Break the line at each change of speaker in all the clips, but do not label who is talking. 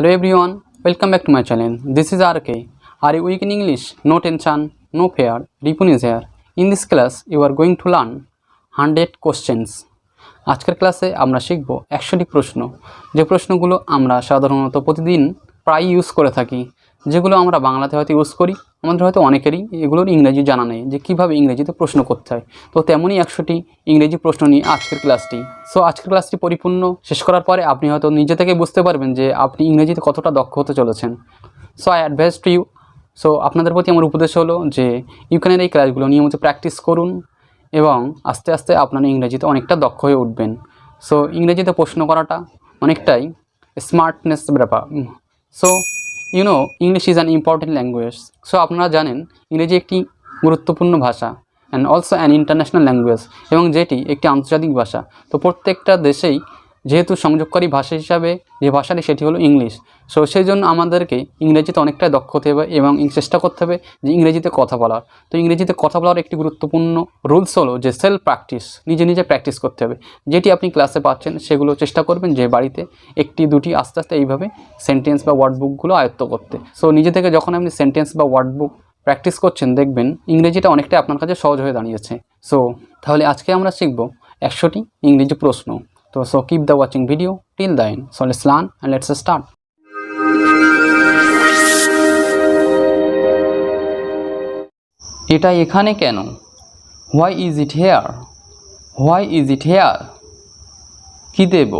Hello everyone, welcome back to my channel. This is RK. Are you weak in English? No tension, no fear. Ripun is here. In this class, you are going to learn 100 questions. আজকের ক্লাসে আমরা শিখব 100টি প্রশ্ন, যে প্রশ্নগুলো আমরা সাধারণত প্রতিদিন প্রায় ইউজ করে থাকি, যেগুলো আমরা বাংলাতে হয়তো ইউজ করি, আমাদের হয়তো অনেকেরই এগুলোর ইংরেজি জানা নেই যে কীভাবে ইংরেজিতে প্রশ্ন করতে হয়। তো তেমনই 100টি ইংরেজি প্রশ্ন নিয়ে আজকের ক্লাসটি। সো আজকের ক্লাসটি পরিপূর্ণ শেষ করার পরে আপনি হয়তো নিজে থেকে বুঝতে পারবেন যে আপনি ইংরেজিতে কতটা দক্ষ হতে চলেছেন। So I advise to you, so আপনাদের প্রতি আমার উপদেশ হলো যে ইউক্রেনের এই ক্লাসগুলো নিয়মিত প্র্যাকটিস করুন এবং আস্তে আস্তে আপনার ইংরেজিতে অনেকটা দক্ষ হয়ে উঠবেন। সো ইংরেজিতে প্রশ্ন করাটা অনেকটাই স্মার্টনেস ব্যাপার। So you know English is an important language. So আপনারা জানেন ইংরেজি একটি গুরুত্বপূর্ণ ভাষা and also an international language, এবং যেটি একটি আন্তর্জাতিক ভাষা। তো প্রত্যেকটা দেশেই যেহেতু সংযোগকারী ভাষা হিসাবে যে ভাষাটি সেটি হলো ইংলিশ। সো সেই জন্য আমাদেরকে ইংরেজিতে অনেকটাই দক্ষ হতে হবে এবং চেষ্টা করতে হবে যে ইংরেজিতে কথা বলার। তো ইংরেজিতে কথা বলার একটি গুরুত্বপূর্ণ রুলস হলো যে সেলফ প্র্যাকটিস, নিজে নিজে প্র্যাকটিস করতে হবে। যেটি আপনি ক্লাসে পাচ্ছেন সেগুলো চেষ্টা করবেন যে বাড়িতে একটি দুটি আস্তে আস্তে এইভাবে সেন্টেন্স বা ওয়ার্ডবুকগুলো আয়ত্ত করতে। সো নিজে থেকে যখন আপনি সেন্টেন্স বা ওয়ার্ডবুক প্র্যাকটিস করছেন দেখবেন ইংরেজিটা অনেকটাই আপনার কাছে সহজ হয়ে দাঁড়িয়েছে। সো তাহলে আজকে আমরা শিখব 100টি ইংরেজি প্রশ্ন। So keep the watching video till the end. So let's learn and let's start. এটা এখানে কেন? Why is it here? Why is it here? কি দেব?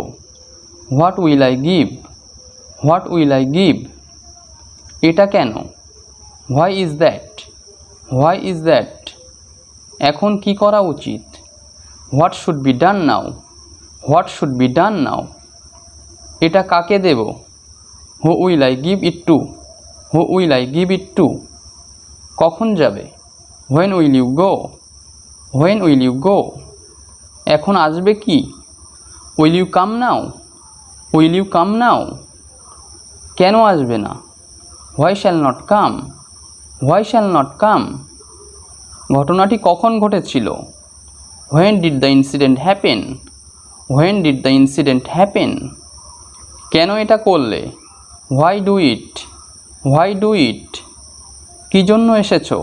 What will I give? What will I give? এটা কেন? Why is that? Why is that? এখন কি করা উচিত? What should be done now? What should be done now? এটা কাকে দেব? Who will I give it to? Who will I give it to? কখন যাবে? When will you go? When will you go? এখন আসবে কি? Will you come now? Will you come now? কেন আসবে না? Why shall not come? Why shall not come? ঘটনাটি কখন ঘটেছিল? When did the incident happen? When did the incident happen? কেন এটা করলে? Why do it? Why do it? কি জন্য এসেছো?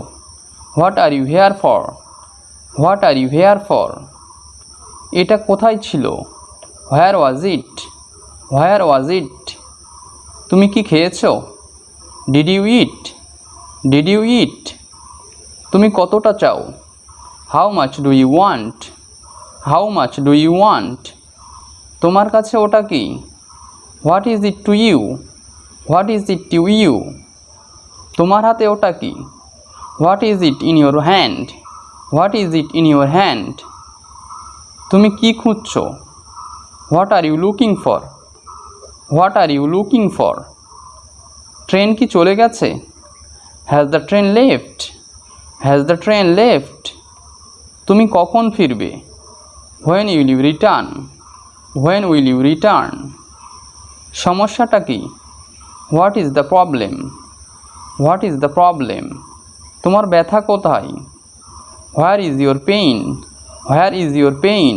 What are you here for? What are you here for? এটা কোথায় ছিল? Where was it? Where was it? তুমি কি খেয়েছো? Did you eat? Did you eat? তুমি কতটা চাও? How much do you want? How much do you want? তোমার কাছে ওটা কি? What is it to you? What is it to you? তোমার হাতে ওটা কি? What is it in your hand? What is it in your hand? তুমি কি খুঁজছো? What are you looking for? What are you looking for? Train কি চলে গেছে? Has the train left? Has the train left? তুমি কখন ফিরবে? When will you return? When will you return? সমস্যাটা কি? What is the problem? What is the problem? তোমার ব্যথা কোথায়? Where is your pain? Where is your pain?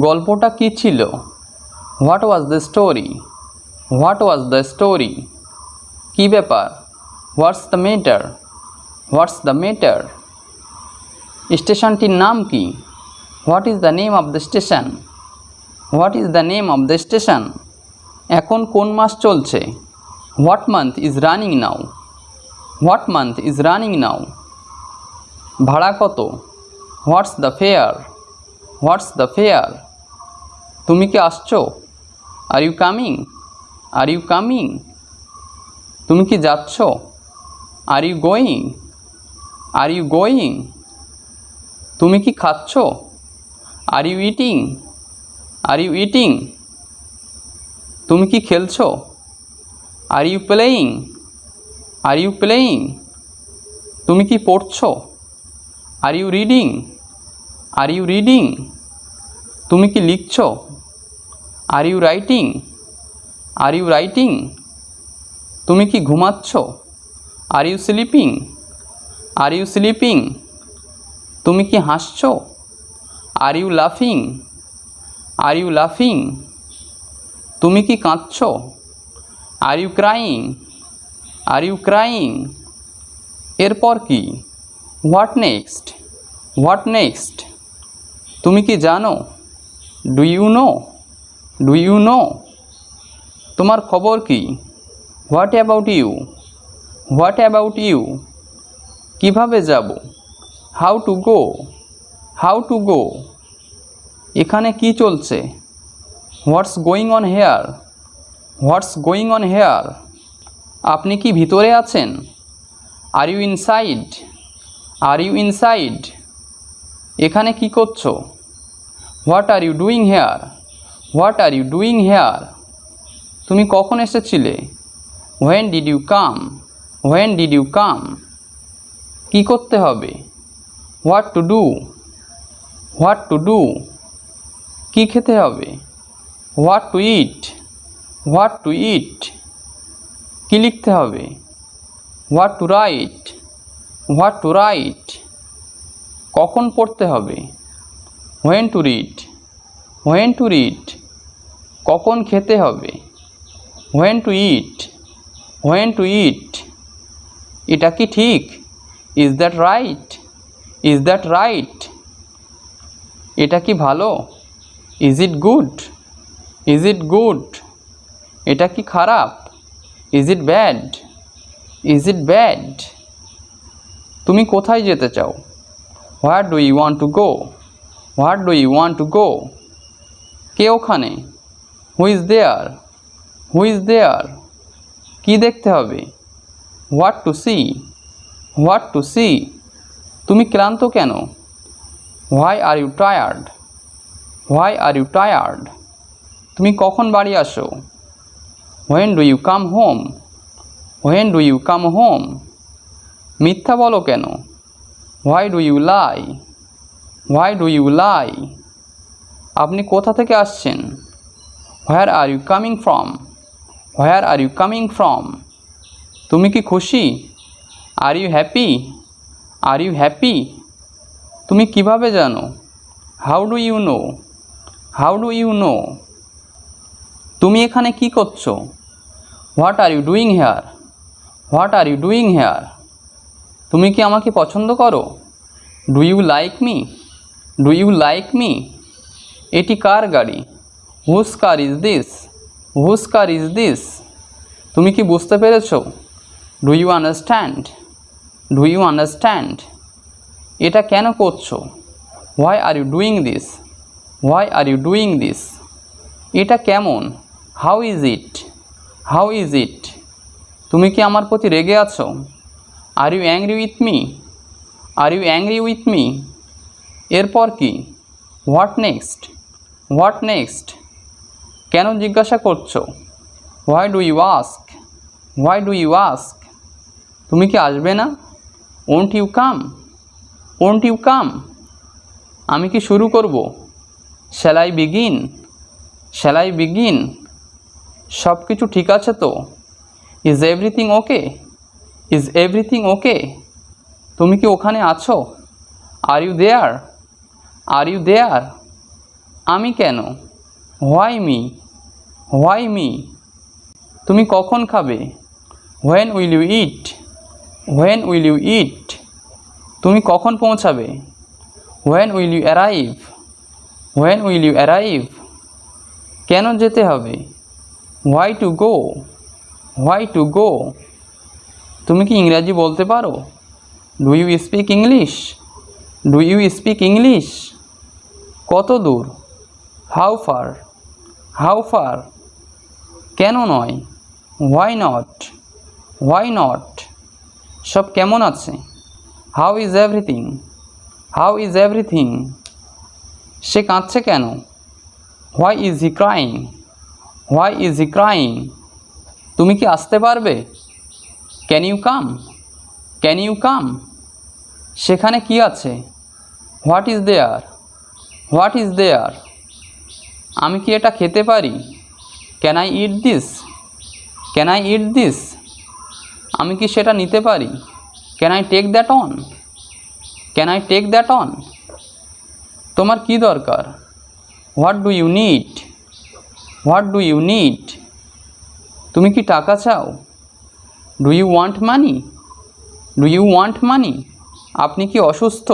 গল্পটা কি ছিল? What was the story? What was the story? কি ব্যাপার? What's the matter? What's the matter? স্টেশনটির নাম কি? What is the name of the station? What is the name of the station? এখন কোন মাস চলছে? What month is running now? What month is running now? ভাড়া কত? What's the fare? What's the fare? তুমি কি আসছো? Are you coming? Are you coming? তুমি কি যাচ্ছো? Are you going? Are you going? তুমি কি খাচ্ছো? Are you eating? Are you eating? তুমি কি খেলছো? Are you playing? Are you playing? তুমি কি পড়ছো? Are you reading? Are you reading? তুমি কি লিখছো? Are you writing? Are you writing? তুমি কি ঘুমাচ্ছো? Are you sleeping? Are you sleeping? তুমি কি হাসছো? Are you laughing? Are you laughing? তুমি কি কাঁদছো? Are you crying? Are you crying? এরপর কি? What next? What next? তুমি কি জানো? Do you know? Do you know? তোমার খবর কি? What about you? What about you? কিভাবে যাব? How to go? How to go? এখানে কি চলছে? What's going on here? What's going on here? আপনি কি ভিতরে আছেন? Are you inside? Are you inside? এখানে কি করছো? What are you doing here? What are you doing here? তুমি কখন এসেছিলে? When did you come? When did you come? কি করতে হবে? What to do? What to do? কি খেতে হবে? What to eat? What to eat? কি লিখতে হবে? What to write? What to write? কখন পড়তে হবে? When to read? When to read? কখন খেতে হবে? When to eat? When to eat? এটা কি ঠিক? Is that right? Is that right? এটা কি ভালো? Is it good? Is it good? এটা কি খারাপ? Is it bad? Is it bad? তুমি কোথায় যেতে চাও? Where do you want to go? Where do you want to go? কে ওখানে? Who is there? Who is there? কি দেখতে হবে? What to see? What to see? তুমি ক্লান্ত কেন? Why are you tired? Why are you tired? তুমি কখন বাড়ি আসো? When do you come home? When do you come home? মিথ্যা বলো কেন? Why do you lie? Why do you lie? আপনি কোথা থেকে আসছেন? Where are you coming from? Where are you coming from? তুমি কি খুশি? Are you happy? Are you happy? তুমি কিভাবে জানো? How do you know? How do you know? তুমি এখানে কি করছো? What are you doing here? What are you doing here? তুমি কি আমাকে পছন্দ করো? Do you like me? Do you like me? এটি কার গাড়ি? Whose car is this? Whose car is this? তুমি কি বুঝতে পেরেছো? Do you understand? Do you understand? এটা কেন করছো? Why are you doing this? Why are you doing this? এটা কেমন? How is it? How is it? তুমি কি আমার প্রতি রেগে আছো? Are you angry with me? Are you angry with me? এরপর কি? What next? What next? কেন জিজ্ঞাসা করছো? Why do you ask? Why do you ask? তুমি কি আসবে না? Won't you come? Won't you come? আমি কি শুরু করব? Shall I begin? Shall I begin? সব কিছু ঠিক আছে তো? Is everything okay? Is everything okay? তুমি কি ওখানে আছো? Are you there? Are you there? আমি কেন? Why me? Why me? তুমি কখন খাবে? When will you eat? When will you eat? তুমি কখন পৌঁছাবে? When will you arrive? When will you arrive? কেন যেতে হবে? Why to go? Why to go? তুমি কি ইংরাজি বলতে পারো? Do you speak English? Do you speak English? কত দূর? How far? How far? কেন নয়? Why not? Why not? সব কেমন আছে? How is everything? How is everything? সে কাঁদছে কেন? Why is he crying? Why is he crying? তুমি কি আসতে পারবে? Can you come? Can you come? সেখানে কি আছে? What is there? What is there? আমি কি এটা খেতে পারি? Can I eat this? Can I eat this? আমি কি সেটা নিতে পারি? Can I take that on? Can I take that on? তোমার কি দরকার? What do you need? What do you need? তুমি কি টাকা চাও? Do you want money? Do you want money? আপনি কি অসুস্থ?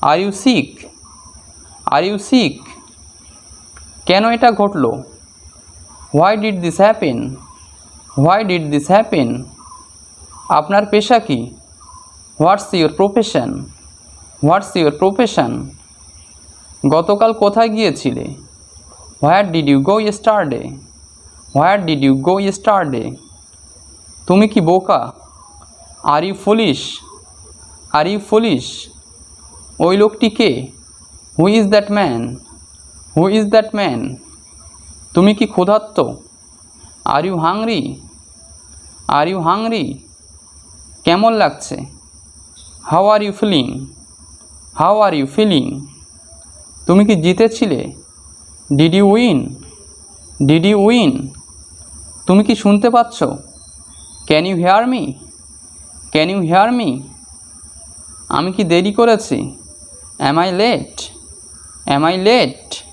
আর you sick? Are you sick? কেন এটা ঘটল? Why did this happen? Why did this happen? আপনার পেশা কি? What's your profession? What's your profession? গতকাল কোথায় গিয়েছিলে? Where did you go yesterday? Where did you go yesterday? তুমি কি বোকা? Are you foolish? Are you foolish? ওই লোকটি কে? Who is that man? Who is that man? তুমি কি ক্ষুধার্ত? Are you hungry? Are you hungry? কেমন লাগছে? How are you feeling? How are you feeling? তুমি কি জিতেছিলে? Did you win? Did you win? তুমি কি শুনতে পাচ্ছ? Can you hear me? Can you hear me? আমি কি দেরি করেছি? Am I late? Am I late?